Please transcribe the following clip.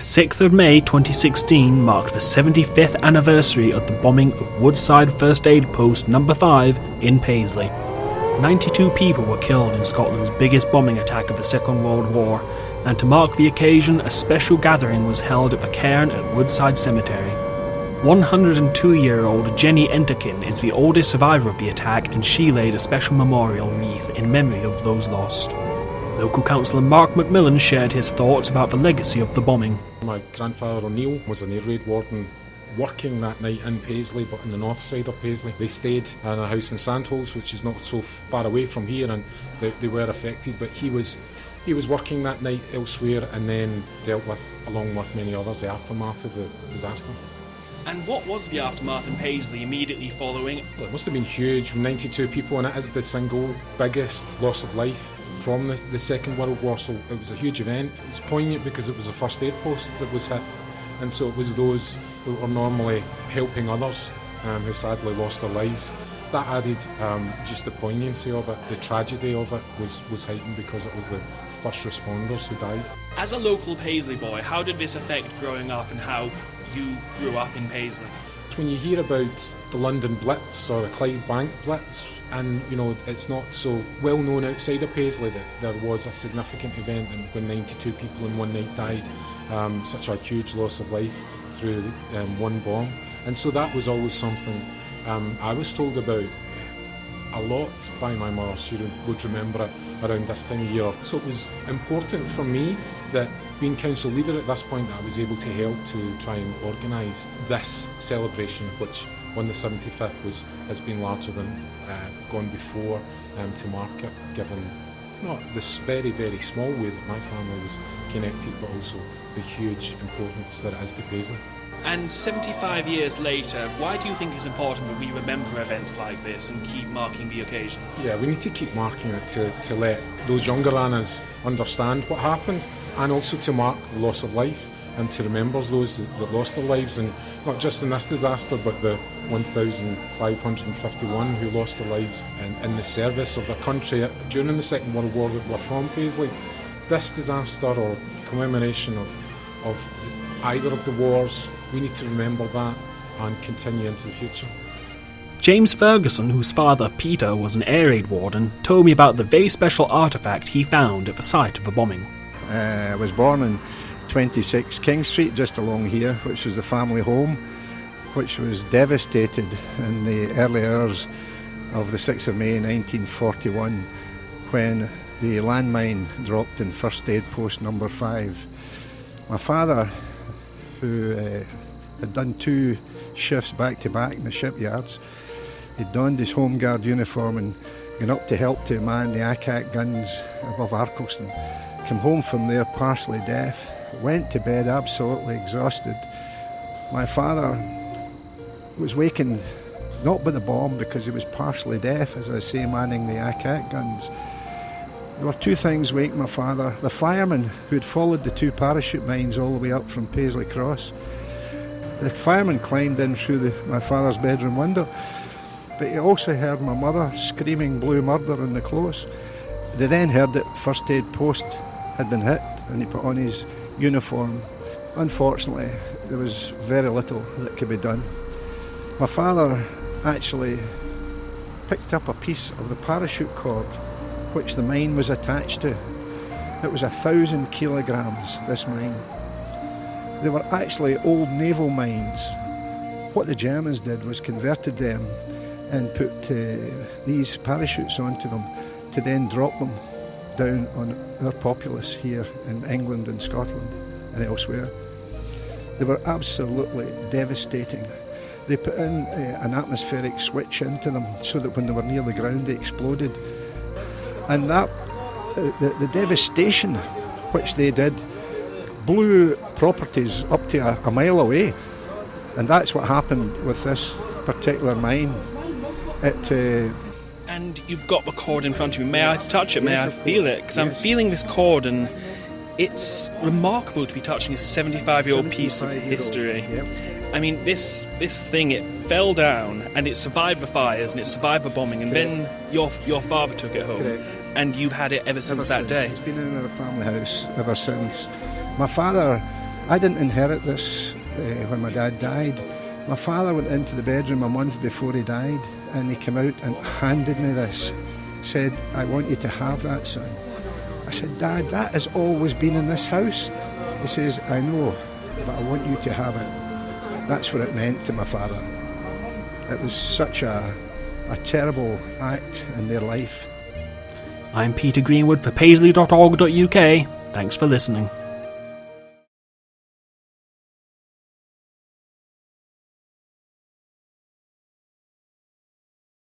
The 6th of May 2016 marked the 75th anniversary of the bombing of Woodside First Aid Post No. 5 in Paisley. 92 people were killed in Scotland's biggest bombing attack of the Second World War, and to mark the occasion, a special gathering was held at the cairn at Woodside Cemetery. 102-year-old Jenny Enterkin is the oldest survivor of the attack, and she laid a special memorial wreath in memory of those lost. Local councillor Mark MacMillan shared his thoughts about the legacy of the bombing. My grandfather O'Neill was an air raid warden working that night in Paisley, but on the north side of Paisley. They stayed in a house in Sandholes, which is not so far away from here, and they were affected, but he was working that night elsewhere, and then dealt with, along with many others, the aftermath of the disaster. And what was the aftermath in Paisley immediately following? Well, it must have been huge, 92 people, and it is the single biggest loss of life from the Second World War, so it was a huge event. It was poignant because it was a first aid post that was hit, and so it was those who were normally helping others who sadly lost their lives. That added just the poignancy of it. The tragedy of it was heightened because it was the first responders who died. As a local Paisley boy, how did this affect growing up and how you grew up in Paisley? When you hear about the London Blitz or the Clyde Bank Blitz, and it's not so well known outside of Paisley that there was a significant event when 92 people in one night died, such a huge loss of life through one bomb. And so that was always something I was told about a lot by my mother. She would remember it around this time of year. So it was important for me that, being council leader at this point, that I was able to help to try and organise this celebration, which on the 75th has been larger than gone before, to mark it, given not this very, very small way that my family was connected, but also the huge importance that it is to Paisley. And 75 years later, why do you think it's important that we remember events like this and keep marking the occasions? Yeah, we need to keep marking it to let those younger than us understand what happened, and also to mark the loss of life and to remember those that lost their lives, and not just in this disaster, but the 1,551 who lost their lives in the service of their country during the Second World War that were from Paisley. This disaster or commemoration of either of the wars, we need to remember that and continue into the future. James Ferguson, whose father Peter was an air raid warden, told me about the very special artefact he found at the site of the bombing. I was born in 26 King Street, just along here, which was the family home, which was devastated in the early hours of the 6th of May 1941 when the landmine dropped in First Aid Post No. 5. My father, who had done 2 shifts back to back in the shipyards, he'd donned his Home Guard uniform and gone up to help to man the ACAC guns above Arkleston. Came home from there partially deaf, went to bed absolutely exhausted. My father was wakened not by the bomb because he was partially deaf, as I say, manning the ACAC guns. There were 2 things wake my father: the firemen who had followed the 2 parachute mines all the way up from Paisley Cross. The firemen climbed in through my father's bedroom window, but he also heard my mother screaming blue murder in the close. They then heard that First Aid Post had been hit, and he put on his uniform. Unfortunately, there was very little that could be done. My father actually picked up a piece of the parachute cord which the mine was attached to. It was 1,000 kilograms, this mine. They were actually old naval mines. What the Germans did was converted them and put these parachutes onto them to then drop them down on our populace here in England and Scotland and elsewhere. They were absolutely devastating. They put in an atmospheric switch into them so that when they were near the ground they exploded. And that, the devastation which they did blew properties up to a mile away. And that's what happened with this particular mine. And you've got the cord in front of me. May I touch it? May I feel it? Because I'm feeling this cord, and it's remarkable to be touching a 75-year-old piece of history. Yep. I mean, this thing, it fell down, and it survived the fires, and it survived the bombing, and Correct. then your father took it home. Correct. And you've had it ever since that day. It's been in our family house ever since. My father I didn't inherit this when my dad died. My father went into the bedroom a month before he died, and he came out and handed me this. Said, "I want you to have that, son." I said, "Dad, that has always been in this house." He says, "I know, but I want you to have it." That's what it meant to my father. It was such a terrible act in their life. I'm Peter Greenwood for Paisley.org.uk. Thanks for listening.